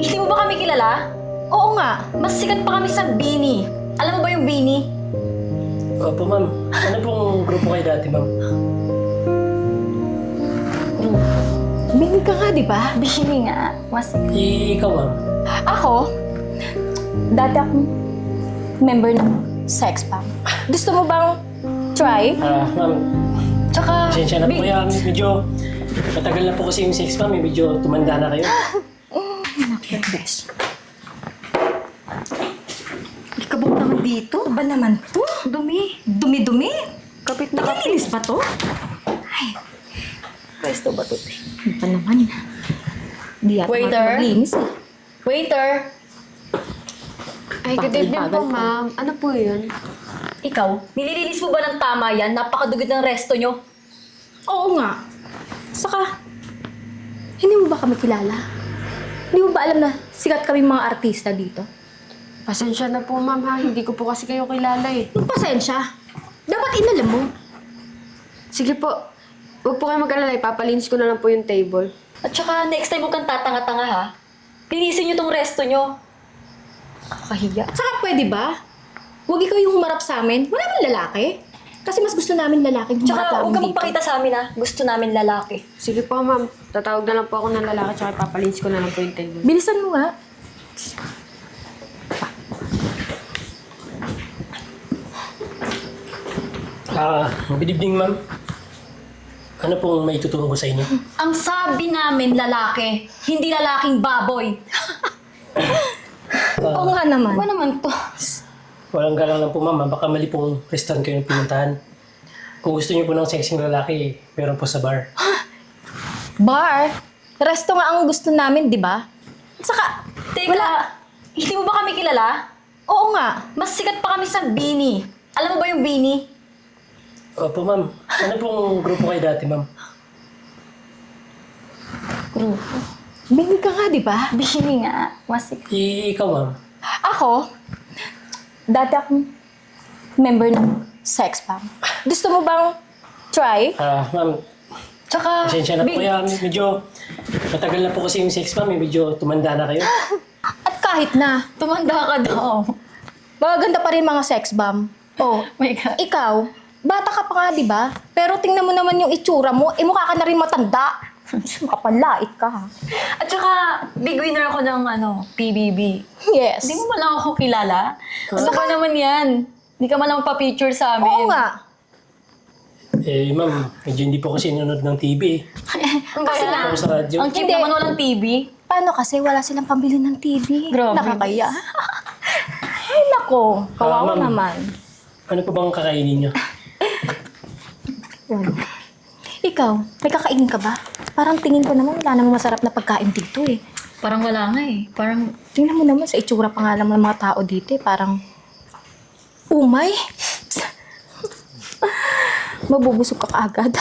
Hindi mo ba kami kilala? Oo nga, mas sikat pa kami sa Bini. Alam mo ba yung Bini? Opo, ma'am. Ano pong grupo kayo dati, ma'am? Bini ka nga, di ba? Bini nga. Mas... Ikaw, ma'am. Ako, dati akong member ng sex bomb. Gusto mo bang try? Ma'am, Tsaka... pasensya na po kaya. Medyo matagal na po kasi yung sex, ma'am. Medyo tumanda na kayo. Bes. Ikabog naman dito. Ba naman to? Dumi. Dumi-dumi? Kapit na kapit. Nakalinis ba to? Ay, Pwesto ba to? ano pa naman? Di yata Waiter? maglinis eh. Waiter! Ay, good evening Bagal-bagal po, po. ma'am. Ano po yun? Ikaw, nililinis mo ba ng tama yan? Napakadugid ng resto nyo. Oo nga. Saka, hindi mo ba kami kilala? Hindi mo ba alam na sikat kami mga artista dito? Pasensya na po, ma'am, ha? Hindi ko po kasi kayo kilala, eh. Yung pasensya. Dapat inalam mo. Sige po. Huwag po kayo mag-alala. Ipapalinis ko na lang po yung table. At saka, next time huwag kang tatanga-tanga ha. Linisin nyo tong resto nyo. Kakahiya. At saka pwede ba? Huwag ikaw yung humarap sa amin. Wala bang lalaki? Kasi mas gusto namin lalaki yung humarap Tsaka, huwag namin kang dito. magpakita sa amin ha. Gusto namin lalaki. Sige po, ma'am. Tatawag na lang po ako ng lalaki tsaka ipapalinis ko na lang po yung table. Bilisan mo nga. Good evening, ma'am. Ano pong may tutulong ko sa inyo? Ang sabi namin lalaki, hindi lalaking baboy. Oo nga naman. Ano naman to? Walang galang lang po, ma'am. Baka mali pong restaurant kayo pinuntahan. Kung gusto niyo po ng sexing lalaki, meron po sa bar. Bar? Resto nga ang gusto namin, di ba? At saka, Teka, hindi mo ba kami kilala? oo nga. Mas sikat pa kami sa Bini. Alam mo ba yung Bini? Opo, ma'am. Ano pong grupo kayo dati, ma'am? Bini ka nga, di ba? Bini nga. Mas sikat. Ikaw, ma'am. Ako, dati akong member ng sex bomb. Gusto mo bang try? Ma'am, Tsaka, pasensya na po kaya. Medyo matagal na po kasi yung sex, ma'am. Medyo tumanda na kayo. At kahit na, tumanda ka daw. magaganda pa rin mga sex bomb. Oh, My God. ikaw, bata ka pa nga, di ba? Pero tingnan mo naman yung itsura mo, mukha ka na rin matanda. Makapanlait ka, ha? At saka, big winner ako ng PBB. Yes. Hindi mo man lang ako kilala? Ano ba naman yan? Hindi ka man lang pa-picture sa amin. Oo nga. Ma'am, medyo hindi po kasi nanonood ng TV. Kasi nga, Ako sa radyo. ang cheap Hindi. naman walang TV. Paano kasi wala silang pambili ng TV? Grabe. Nakakaya. Ay, nako. Kawawa ma'am. naman. Ano po bang kakainin niyo? Yun. Ikaw, may kakainin ka ba? Parang tingin ko naman wala namang masarap na pagkain dito eh. Parang wala nga eh. Parang, Tingnan mo naman sa itsura pa nga lang ng mga tao dito eh. Parang, umay. Mabubusog ka kaagad.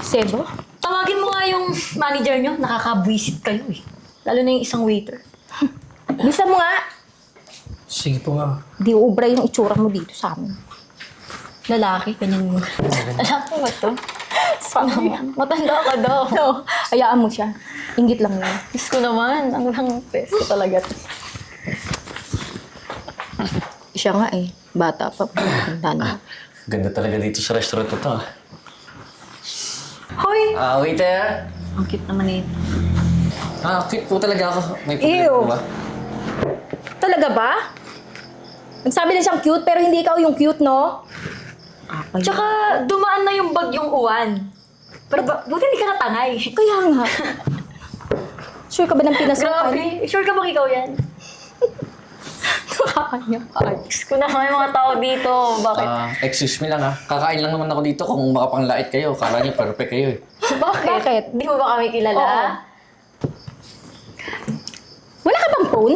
Sebo? tawagin mo nga yung manager nyo. Nakakabwisit kayo eh. Lalo na yung isang waiter. Bisa mo nga. Sige po, ma'am. Di ubra yung itsura mo dito sa amin. Lalaki, ganyan mo. Lalaki ba to? Matanda ka daw. No, hayaan mo siya. Ingit lang yun. Diyos ko naman. Ang lang peso talaga to. Siya nga eh. Bata pa. Tanda na. Ganda talaga dito sa restaurant na to. Hoy! Waiter! Ang cute naman ito. Cute po talaga ako. May problema Ew. po ba? Talaga ba? Nagsabi na siyang cute pero hindi ikaw yung cute, no? Tsaka, dumaan na yung bagyong uwan. Pero buti hindi ka natangay. Kaya nga. Sure ka ba ng pinasukan? Grabe. Sure ka bang ikaw yan? Nakakanya pa. Diyos ko naman yung mga tao dito. Bakit? Excuse me lang Kakain lang naman ako dito kung makapanglait kayo. Kala niyo perfect kayo eh. Bakit? Di mo ba kami kilala? Oo. Wala ka bang phone?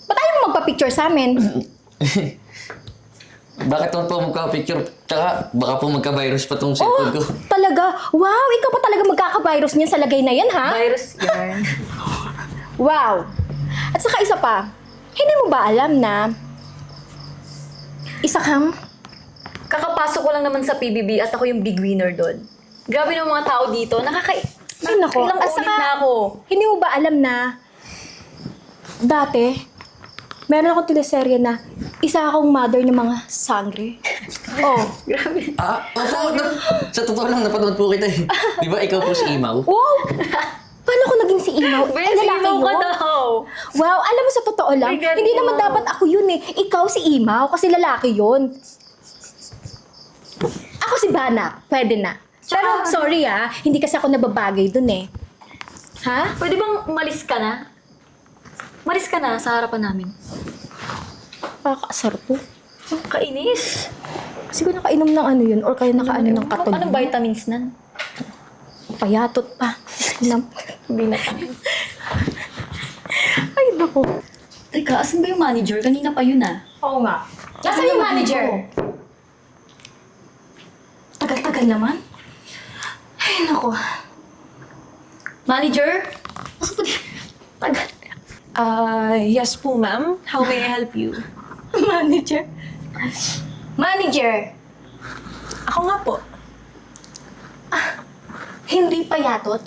Ba't ayaw mo magpa-picture sa amin? Bakit naman po magka-picture? Tsaka baka po magka-virus pa tong cellphone ko. Talaga? Wow, ikaw pa talaga magkaka-virus niyan sa lagay na yan, ha? Virus yarn. Wow. At saka isa pa, hindi mo ba alam na isa kang Kakapasok ko lang naman sa PBB at ako yung big winner doon. Grabe ng mga tao dito. Ay, nako. Ilang At ulit saka, na ako. hindi mo ba alam na Dati, meron akong teleserye na isa akong mother ng mga sangre. Oh. Opo, sa totoo lang, napanood po kita eh. Di ba ikaw po si Imaw? Wow! Paano ako naging si Imaw? Ben, si Imaw ka daw. Wow, alam mo sa totoo lang, My God, hindi naman Imaw. dapat ako yun eh. Ikaw si Imaw, kasi lalaki yun. Ako si Banak, pwede na. Pero sorry hindi kasi ako nababagay dun eh. Ha? Pwede bang umalis ka na? Umalis ka na sa harapan namin. Nakakaasar to. Kainis. Kasi ko nakainom ng ano yun, or kaya nakaano ng katon. Anong vitamins nan? Payatot pa. Hindi na. Ay, naku. Teka, asan ba yung manager? Kanina pa yun Oo nga. Nasaan yung manager? Tagal-tagal naman. Ay, naku. Manager? Asa pa Tagal. Yes po, ma'am. How may I help you? Manager? Manager! Ako nga po. Hindi payatot?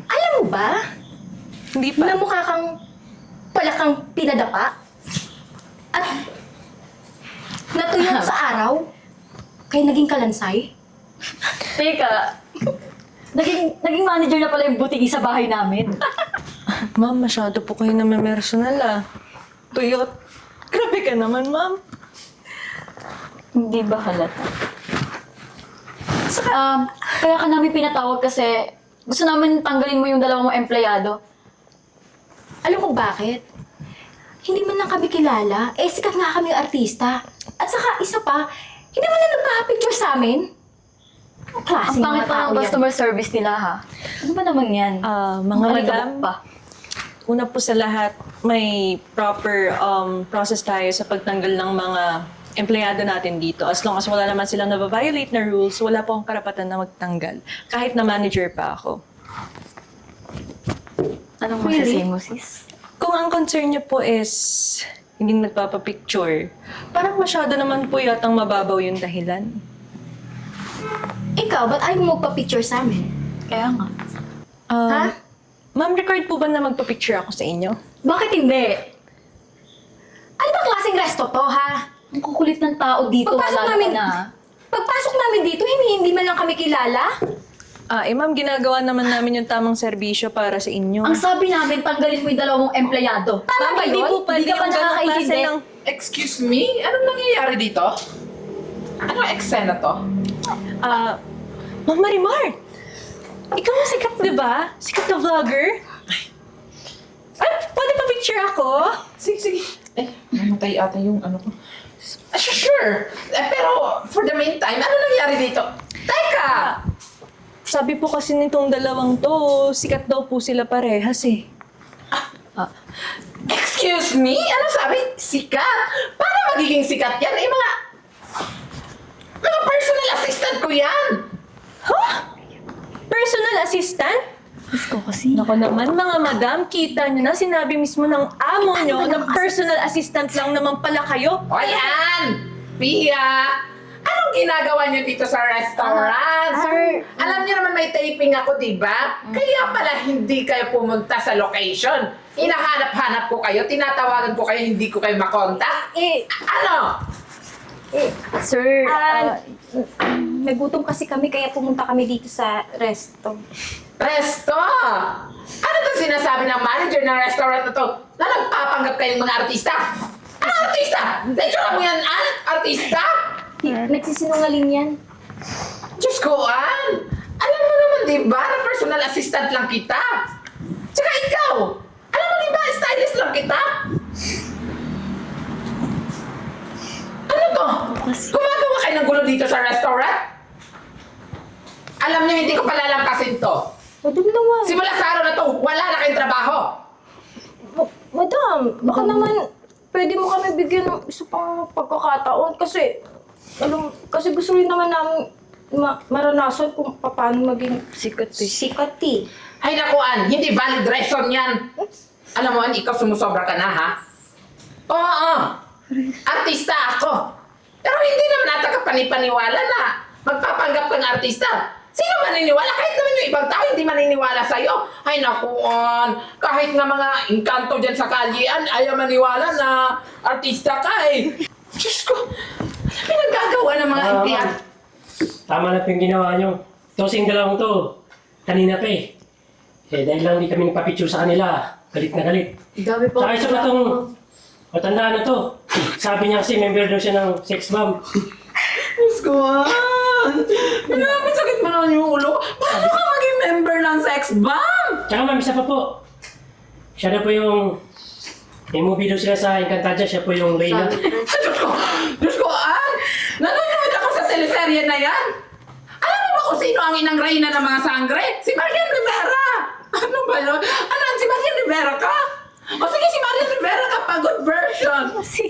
Alam mo ba? Hindi pa. Na mukha kang palakang pinadapa? At natuyo sa araw? Kaya naging kalansay? Teka. Naging manager na pala yung butiki sa bahay namin. Ma'am, masyado po kayo naman personal Tuyot. Grabe ka naman, ma'am. Hindi ba halata? Kaya ka namin pinatawag kasi gusto namin tanggalin mo yung dalawang mong empleyado. Alam ko bakit? Hindi man lang kami kilala. Sikat nga kami artista. At saka, isa pa, hindi man lang nagpa-picture sa amin. Ang klase Ang pangit pa ng customer service nila, ha? Ano ba naman yan? Mga Ang madam, aligabok pa. una po sa lahat, may proper process tayo sa pagtanggal ng mga empleyado natin dito. As long as wala naman silang nababiolate na rules, wala po akong karapatan na magtanggal. Kahit na manager pa ako. Anong Really? masasabi mo, sis? Kung ang concern niyo po is hindi nagpapapicture, parang masyado naman po yatang mababaw yung dahilan. Ikaw, ba't ayaw mo magpa-picture sa amin? Kaya nga. Ha? Ma'am, record po ba na magpa-picture ako sa inyo? Bakit hindi? Ano ba klaseng resto to, ha? Ang kukulit ng tao dito. Pagpasok lalo namin, na. pagpasok namin dito, hindi man lang kami kilala. Ma'am, ginagawa naman namin yung tamang serbisyo para sa inyo. Ang sabi namin, tanggalin mo yung dalawang mong empleyado. Tama ba Hindi yun? po pwede Hindi ka pa yung ganong klase nakakaintindi. ng... Excuse me? Anong nangyayari dito? Anong eksena to? Ma'am Marimar! Ikaw ang sikat, di ba? Sikat na vlogger? Ay, pwede pa picture ako? Sige, sige. Namatay ata yung ano ko. Sure. Pero for the meantime, ano nangyayari dito? Teka! Sabi po kasi nitong dalawang to, sikat daw po sila parehas eh. Excuse me? Ano sabi? Sikat? Paano magiging sikat yan? Mga personal assistant ko yan! Personal assistant? Diyos ko kasi. Nako naman, mga madam, kita nyo na, sinabi mismo ng amo nyo na personal assistant lang naman pala kayo. O yan! Pia! Anong ginagawa niyo dito sa restaurant? Sir. Alam niyo naman may taping ako, di ba? Kaya pala hindi kayo pumunta sa location. Hinahanap-hanap ko kayo, tinatawagan ko kayo, hindi ko kayo makontak. Ano? Sir, Nagutom kasi kami, kaya pumunta kami dito sa resto. Resto! Ano to sinasabi ng manager ng restaurant na to? Na nagpapanggap kayong mga artista? Ano artista? Naitsura mo yan, artista? Nagsisinungaling yan. Diyos ko, Ann! Alam mo naman, di ba, na personal assistant lang kita? Tsaka ikaw! Alam mo, di ba, stylist lang kita? Ano to? Gumagawa kayo ng gulo dito sa restaurant? Alam niyo, hindi ko palalampasin to. Madam naman. Simula sa araw na to, wala na kayong trabaho. Madam, baka naman pwede mo kami bigyan ng isa pang pagkakataon kasi kasi gusto rin naman namin maranasan kung paano maging sikat eh. Ay naku, Ann, hindi valid reason yan. Alam mo, Ann, ikaw sumusobra ka na, ha? Oo, artista ako. Pero hindi naman ata ka panipaniwala na magpapanggap kang artista. Sino maniniwala? Kahit naman yung ibang tao hindi maniniwala sa'yo. Ay nakuan, kahit nga mga engkanto dyan sa kalyean, ayaw maniwala na artista ka eh. Diyos ko, pinagagawa ng mga empleyado. Tama na po yung ginawa nyo. Tosing dalawang to. Kanina pa eh. Dahil lang hindi kami nagpapicture sa kanila. Galit na galit. Dami po. Tsaka isa pa itong matandaan na to. Sabi niya kasi member daw siya ng sex bomb. Diyos ko, pinapasakit mo naman yung ulo. Paano ka maging member ng sex bomb? Tsaka ma'am, isa pa po. Siya na po yung... May movie daw sila sa Encantadia, siya po yung Reyna. Diyos ko, nanonood ako sa teleserye na yan. Alam mo ba kung sino ang inang reyna ng mga sangre? Si Marian Rivera. Ano ba yun? Ano, si Marian Rivera ka? O sige, si Marian Rivera ka pa, good version. Kasi,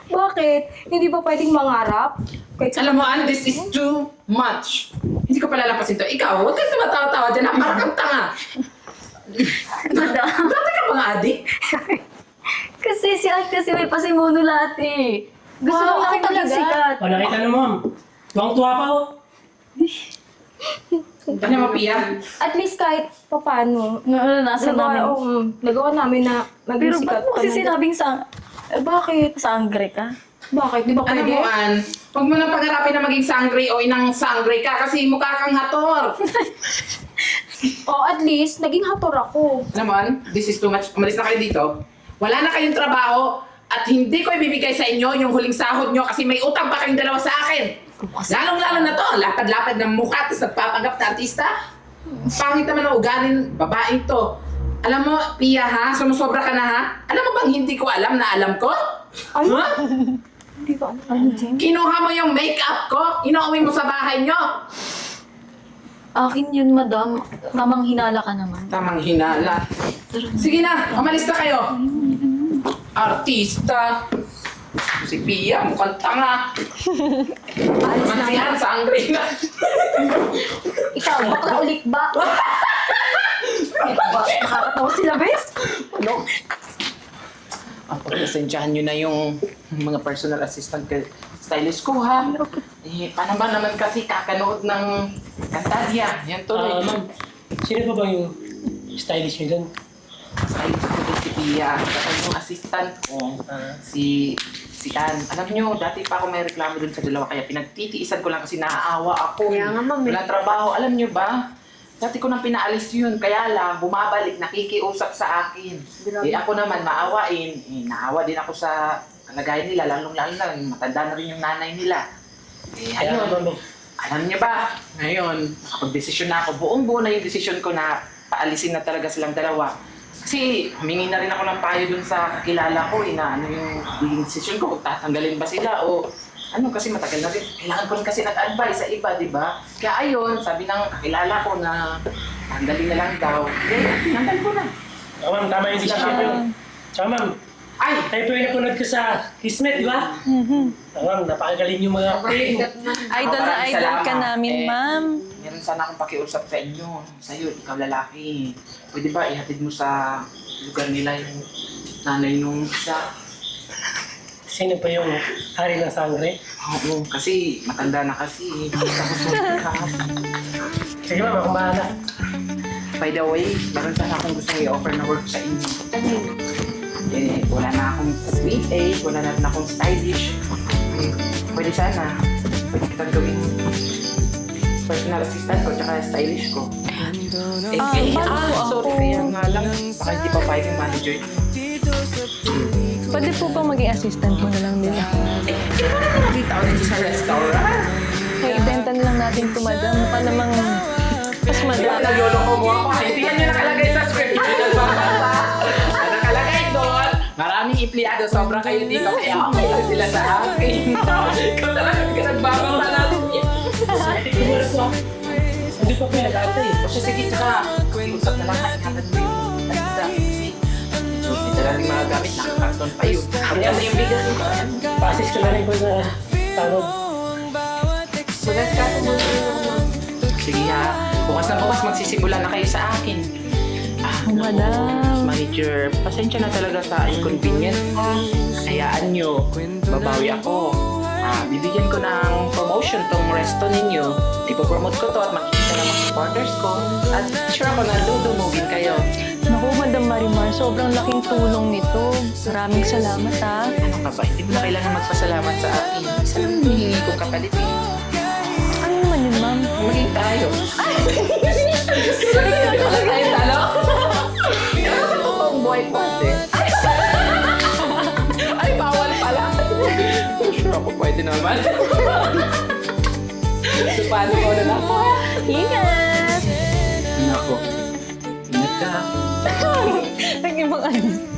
bakit? Hindi ba pwedeng mangarap? Kahit Alam mo, this is too much. Hindi ko palalapasin to. Ikaw, huwag kang tumatawa-tawa dyan. Parang kang tanga. Dati ka mga adik? Kasi si Ate kasi may pasimuno lahat eh. Gusto Wow, lang namin ako maging talaga? sikat. O nakita na ma'am. Tuwang-tuwa pa oh. Ano mo, Pia? at least kahit papaano, Naranasan namin. nagawa namin na maging Pero sikat ba't mo kasi kami. sinabing Bakit? sangre ka? Bakit? Di ba Ano pwede? mo, huwag mo nang pagharapin na maging sangre o inang sangre ka kasi mukha kang hator. At least, naging hator ako. Alam mo, this is too much. Umalis na kayo dito. Wala na kayong trabaho at hindi ko ibibigay sa inyo yung huling sahod nyo kasi may utang pa kayong dalawa sa akin. Lalong-lalo na to, lapad-lapad ng mukha at nagpapanggap na artista. Pangit naman ang ugali ng babaeng to. Alam mo, Pia ha, sumusobra ka na ha? Alam mo bang hindi ko alam na alam ko? Ano? Ha? Hindi ko alam. Kinuha mo yung makeup ko, inuwi mo sa bahay nyo. Akin yun, madam. Tamang hinala ka naman. Tamang hinala. Sige na, umalis na kayo. Artista. Si Pia, mukhang tanga. Alis na Mansihan yan. sa angry na. Ikaw, bakla ulit ba? Nakakatawa sila, bes. Ano? Pagkasensyahan nyo na yung mga personal assistant stylist ko, ha? Paano ba naman kasi kakanood ng Cantadia? Yan tuloy. Ma'am, sino pa ba yung stylist niyo dun? Stylist ko din si Pia. Tapos yung assistant ko, si Ann. Alam nyo, dati pa ako may reklamo dun sa dalawa, kaya pinagtitiisan ko lang kasi naaawa ako. Kaya nga, ma'am, eh. Walang trabaho. Alam nyo ba? Dati ko nang pinaalis yun, kaya lang, bumabalik, nakikiusap sa akin. Ako naman, maawain. Naawa din ako sa kalagayan nila, lalong-lalo na, matanda na rin yung nanay nila. Kaya nga Ayun. ma'am, Alam niyo ba, ngayon, nakapag-desisyon na ako. Buong-buo na yung desisyon ko na paalisin na talaga silang dalawa. Kasi humingi na rin ako ng payo dun sa kakilala ko, na ano yung magiging desisyon ko, kung tatanggalin ba sila o ano, kasi matagal na rin. Kailangan ko rin kasi nag-advise sa iba, di ba? Kaya ayun, sabi ng kakilala ko na tanggalin na lang daw. Tanggal ko na. ma'am, tama yung decision niyo. Tsaka ma'am, Ay! kayo po yung napunod ko sa Kismet, di ba? Ma'am, napakagaling yung mga acting. Idol na Maraming idol ka salamat. namin, ma'am. Meron sana akong pakiusap sa inyo. Sa'yo, ikaw lalaki. Pwede ba ihatid mo sa lugar nila yung nanay nung isa? Sino pa yung hari ng sangre? Oo, kasi matanda na kasi. Tapos Sige ma'am, akong bahala. by the way, meron sana akong gustong i-offer na work sa inyo. Wala na akong sweet age, wala na rin akong stylish. Pwede sana. Pwede kitang gawin personal assistant ko tsaka stylish ko. Sorry, kaya nga lang. Baka hindi pa payag yung manager. Pwede po ba maging assistant mo na lang nila? Hindi mo naman nakita ko dito sa restaurant. Kaya ibenta na lang natin ito, madam. Mukha namang mas Diba, madami. nagloloko mo ako. Hindi yan yung nakalagay sa script. Hindi nagbabasa. Ang nakalagay doon, maraming empleyado. Sobra kayo dito. Kaya okay lang sila sa akin. Ikaw talaga hindi ka nagbabasa natin yan. Tumulong po. Hindi pa po yung nag-aantay. O siya, sige, tsaka usap na lang. Ingatan mo yung tanda. Hindi talaga yung mga gamit. Nakakarton pa yun. Ano yung bigas mo? Pa-assist ko na rin po sa tanong. Sige ha. Bukas na bukas magsisimula na kayo sa akin. Madam. Manager, pasensya na talaga sa inconvenience. Hayaan nyo, babawi ako. bibigyan ko ng promotion tong resto ninyo. Ipopromote ko to at makikita ng mga supporters ko. At sure ako na dudumugin kayo. Naku, Madam Marimar, sobrang laking tulong nito. Maraming salamat, ha? Ano ka ba? Hindi mo na kailangan magpasalamat sa akin. Isa lang hinihingi kong kapalit eh. Ano naman yun, ma'am? Maging tayo. Maging tayo talo? Ano sa totoong buhay ko din? Ay, bawal pala. Sure ako, pwede naman. So, paano ko na lang? Ingat! Nako. Ingat ka. Nag-ibang ayos.